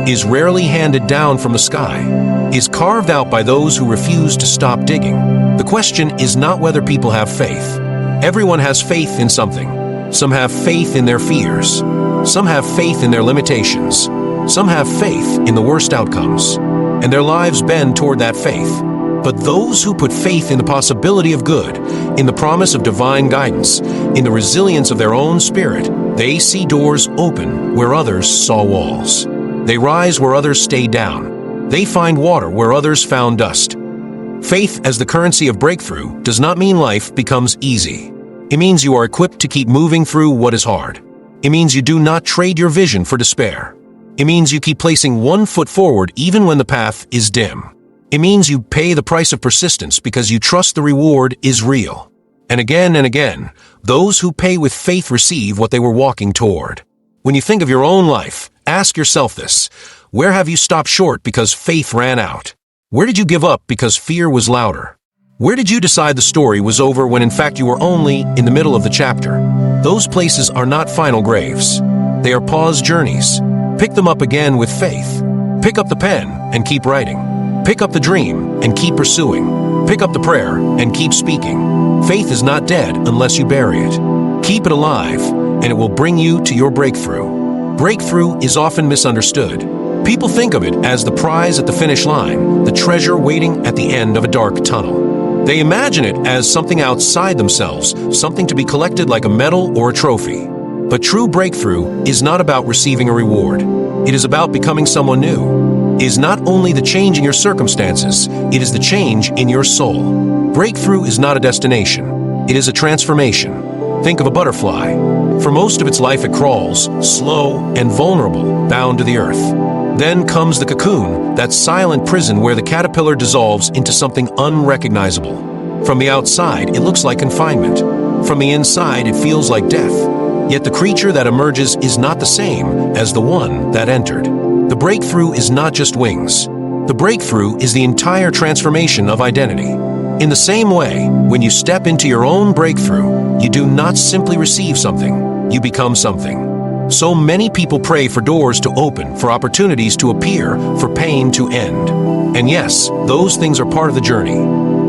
Is rarely handed down from the sky. Is carved out by those who refuse to stop digging. The question is not whether people have faith. Everyone has faith in something. Some have faith in their fears. Some have faith in their limitations. Some have faith in the worst outcomes. And their lives bend toward that faith. But those who put faith in the possibility of good, in the promise of divine guidance, in the resilience of their own spirit, they see doors open where others saw walls. They rise where others stayed down. They find water where others found dust. Faith as the currency of breakthrough does not mean life becomes easy. It means you are equipped to keep moving through what is hard. It means you do not trade your vision for despair. It means you keep placing one foot forward even when the path is dim. It means you pay the price of persistence because you trust the reward is real. And again, those who pay with faith receive what they were walking toward. When you think of your own life, ask yourself this: where have you stopped short because faith ran out? Where did you give up because fear was louder? Where did you decide the story was over when in fact you were only in the middle of the chapter? Those places are not final graves. They are pause journeys. Pick them up again with faith. Pick up the pen and keep writing. Pick up the dream and keep pursuing. Pick up the prayer and keep speaking. Faith is not dead unless you bury it. Keep it alive, and it will bring you to your breakthrough. Breakthrough is often misunderstood. People think of it as the prize at the finish line, the treasure waiting at the end of a dark tunnel. They imagine it as something outside themselves, something to be collected like a medal or a trophy. But true breakthrough is not about receiving a reward. It is about becoming someone new. It is not only the change in your circumstances, it is the change in your soul. Breakthrough is not a destination. It is a transformation. Think of a butterfly. For most of its life it crawls, slow and vulnerable, bound to the earth. Then comes the cocoon, that silent prison where the caterpillar dissolves into something unrecognizable. From the outside, it looks like confinement. From the inside, it feels like death. Yet the creature that emerges is not the same as the one that entered. The breakthrough is not just wings. The breakthrough is the entire transformation of identity. In the same way, when you step into your own breakthrough, you do not simply receive something, you become something. So many people pray for doors to open, for opportunities to appear, for pain to end. And yes, those things are part of the journey.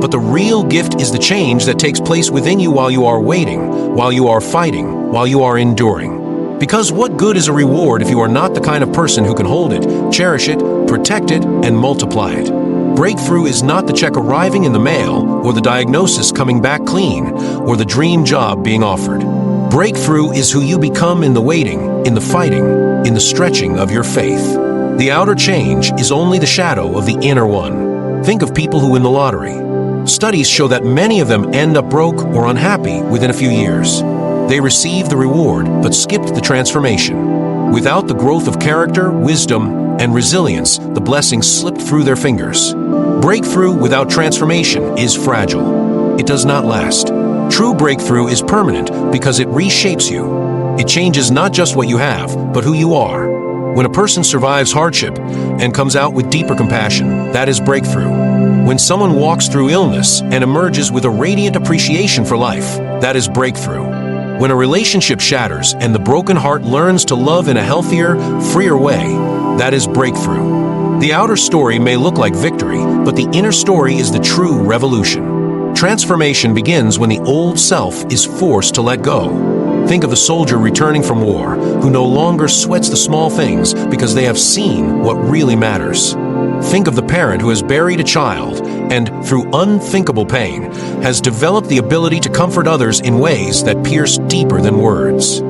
But the real gift is the change that takes place within you while you are waiting, while you are fighting, while you are enduring. Because what good is a reward if you are not the kind of person who can hold it, cherish it, protect it, and multiply it? Breakthrough is not the check arriving in the mail, or the diagnosis coming back clean, or the dream job being offered. Breakthrough is who you become in the waiting, in the fighting, in the stretching of your faith. The outer change is only the shadow of the inner one. Think of people who win the lottery. Studies show that many of them end up broke or unhappy within a few years. They received the reward, but skipped the transformation. Without the growth of character, wisdom, and resilience, the blessings slipped through their fingers. Breakthrough without transformation is fragile. It does not last. True breakthrough is permanent because it reshapes you. It changes not just what you have, but who you are. When a person survives hardship and comes out with deeper compassion, that is breakthrough. When someone walks through illness and emerges with a radiant appreciation for life, that is breakthrough. When a relationship shatters and the broken heart learns to love in a healthier, freer way, that is breakthrough. The outer story may look like victory, but the inner story is the true revolution. Transformation begins when the old self is forced to let go. Think of the soldier returning from war, who no longer sweats the small things because they have seen what really matters. Think of the parent who has buried a child and, through unthinkable pain, has developed the ability to comfort others in ways that pierce deeper than words.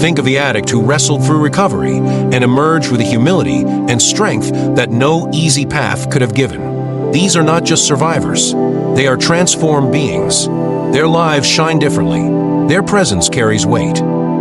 Think of the addict who wrestled through recovery and emerged with a humility and strength that no easy path could have given. These are not just survivors. They are transformed beings. Their lives shine differently. Their presence carries weight.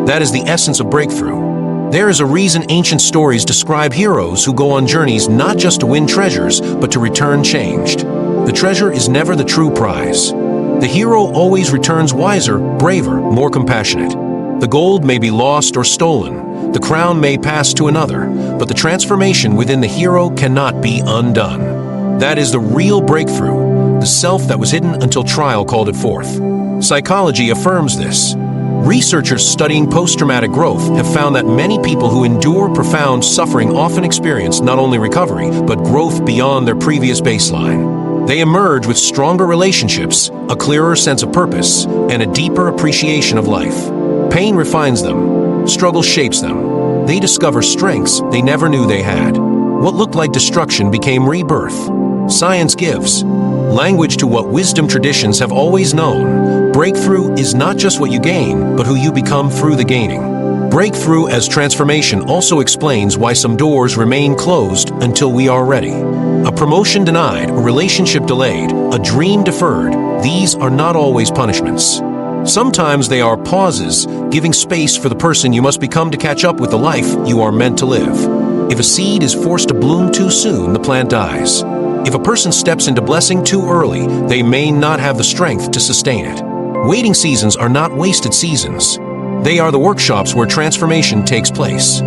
That is the essence of breakthrough. There is a reason ancient stories describe heroes who go on journeys not just to win treasures, but to return changed. The treasure is never the true prize. The hero always returns wiser, braver, more compassionate. The gold may be lost or stolen, the crown may pass to another, but the transformation within the hero cannot be undone. That is the real breakthrough, the self that was hidden until trial called it forth. Psychology affirms this. Researchers studying post-traumatic growth have found that many people who endure profound suffering often experience not only recovery, but growth beyond their previous baseline. They emerge with stronger relationships, a clearer sense of purpose, and a deeper appreciation of life. Pain refines them. Struggle shapes them. They discover strengths they never knew they had. What looked like destruction became rebirth. Science gives language to what wisdom traditions have always known. Breakthrough is not just what you gain, but who you become through the gaining. Breakthrough as transformation also explains why some doors remain closed until we are ready. A promotion denied, a relationship delayed, a dream deferred, these are not always punishments. Sometimes they are pauses, giving space for the person you must become to catch up with the life you are meant to live. If a seed is forced to bloom too soon, the plant dies. If a person steps into blessing too early, they may not have the strength to sustain it. Waiting seasons are not wasted seasons. They are the workshops where transformation takes place.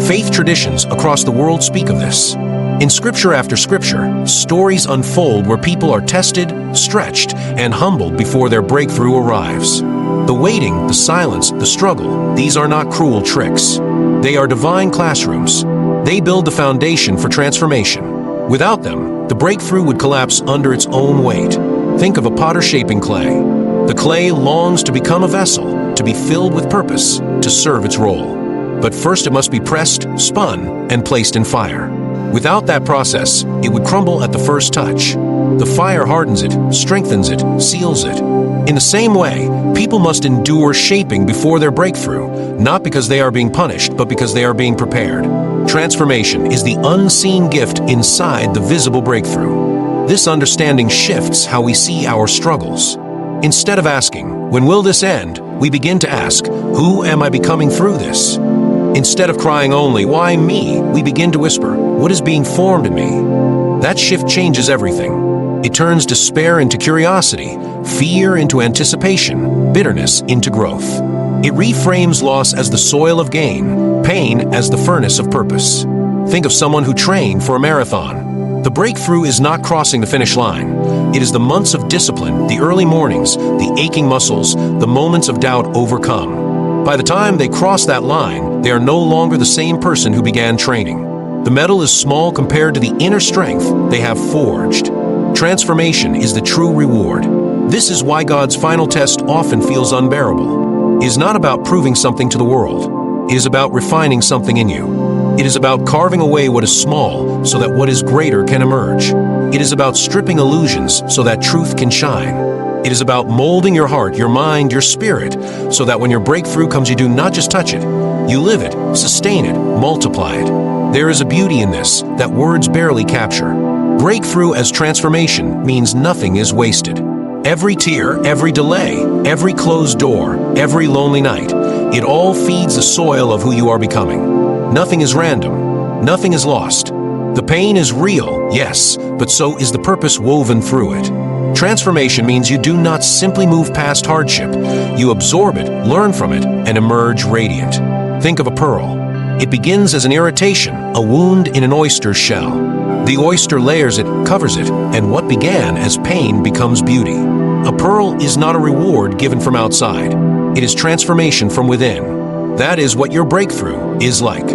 Faith traditions across the world speak of this. In scripture after scripture, stories unfold where people are tested, stretched, and humbled before their breakthrough arrives. The waiting, the silence, the struggle, these are not cruel tricks. They are divine classrooms. They build the foundation for transformation. Without them, the breakthrough would collapse under its own weight. Think of a potter shaping clay. The clay longs to become a vessel, to be filled with purpose, to serve its role. But first it must be pressed, spun, and placed in fire. Without that process, it would crumble at the first touch. The fire hardens it, strengthens it, seals it. In the same way, people must endure shaping before their breakthrough, not because they are being punished, but because they are being prepared. Transformation is the unseen gift inside the visible breakthrough. This understanding shifts how we see our struggles. Instead of asking, "When will this end?" we begin to ask, "Who am I becoming through this?" Instead of crying only, "Why me?" we begin to whisper, "What is being formed in me?" That shift changes everything. It turns despair into curiosity, fear into anticipation, bitterness into growth. It reframes loss as the soil of gain, pain as the furnace of purpose. Think of someone who trained for a marathon. The breakthrough is not crossing the finish line. It is the months of discipline, the early mornings, the aching muscles, the moments of doubt overcome. By the time they cross that line, they are no longer the same person who began training. The medal is small compared to the inner strength they have forged. Transformation is the true reward. This is why God's final test often feels unbearable. It is not about proving something to the world. It is about refining something in you. It is about carving away what is small so that what is greater can emerge. It is about stripping illusions so that truth can shine. It is about molding your heart, your mind, your spirit, so that when your breakthrough comes, you do not just touch it. You live it, sustain it, multiply it. There is a beauty in this that words barely capture. Breakthrough as transformation means nothing is wasted. Every tear, every delay, every closed door, every lonely night, it all feeds the soil of who you are becoming. Nothing is random. Nothing is lost. The pain is real, yes, but so is the purpose woven through it. Transformation means you do not simply move past hardship. You absorb it, learn from it, and emerge radiant. Think of a pearl. It begins as an irritation, a wound in an oyster's shell. The oyster layers it, covers it, and what began as pain becomes beauty. A pearl is not a reward given from outside. It is transformation from within. That is what your breakthrough is like.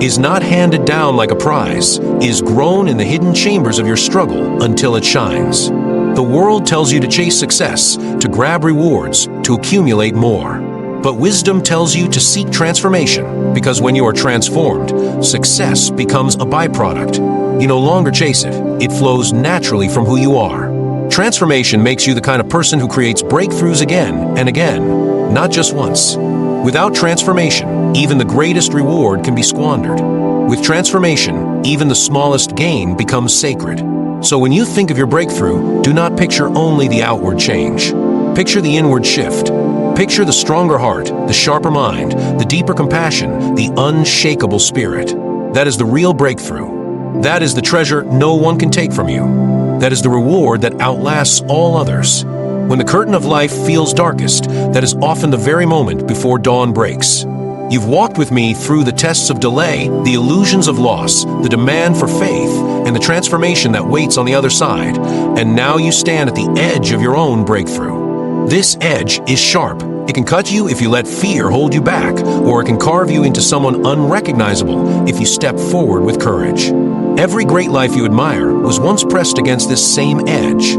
Is not handed down like a prize, is grown in the hidden chambers of your struggle until it shines. The world tells you to chase success, to grab rewards, to accumulate more. But wisdom tells you to seek transformation, because when you are transformed, success becomes a byproduct. You no longer chase it. It flows naturally from who you are. Transformation makes you the kind of person who creates breakthroughs again and again, not just once. Without transformation, even the greatest reward can be squandered. With transformation, even the smallest gain becomes sacred. So when you think of your breakthrough, do not picture only the outward change. Picture the inward shift. Picture the stronger heart, the sharper mind, the deeper compassion, the unshakable spirit. That is the real breakthrough. That is the treasure no one can take from you. That is the reward that outlasts all others. When the curtain of life feels darkest, that is often the very moment before dawn breaks. You've walked with me through the tests of delay, the illusions of loss, the demand for faith, and the transformation that waits on the other side, and now you stand at the edge of your own breakthrough. This edge is sharp. It can cut you if you let fear hold you back, or it can carve you into someone unrecognizable if you step forward with courage. Every great life you admire was once pressed against this same edge.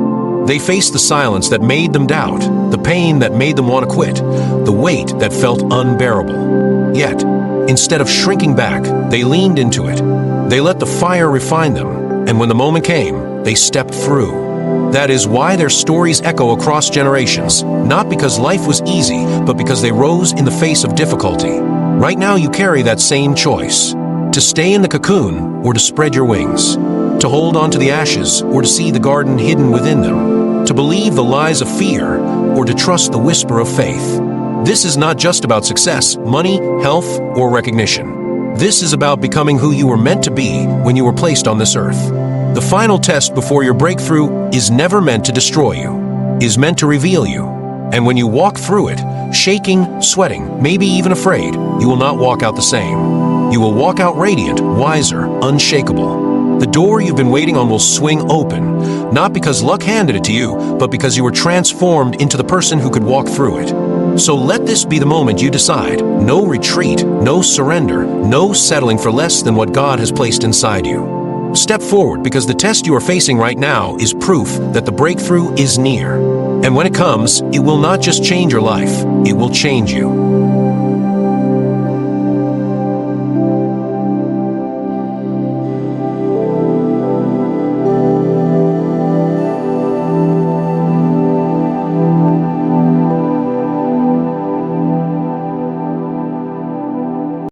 They faced the silence that made them doubt, the pain that made them want to quit, the weight that felt unbearable. Yet, instead of shrinking back, they leaned into it. They let the fire refine them, and when the moment came, they stepped through. That is why their stories echo across generations, not because life was easy, but because they rose in the face of difficulty. Right now you carry that same choice: to stay in the cocoon or to spread your wings, to hold on to the ashes or to see the garden hidden within them, to believe the lies of fear or to trust the whisper of faith. This is not just about success, money, health, or recognition. This is about becoming who you were meant to be when you were placed on this earth. The final test before your breakthrough is never meant to destroy you, is meant to reveal you. And when you walk through it, shaking, sweating, maybe even afraid, you will not walk out the same. You will walk out radiant, wiser, unshakable. The door you've been waiting on will swing open, not because luck handed it to you, but because you were transformed into the person who could walk through it. So let this be the moment you decide. No retreat, no surrender, no settling for less than what God has placed inside you. Step forward, because the test you are facing right now is proof that the breakthrough is near. And when it comes, it will not just change your life, it will change you.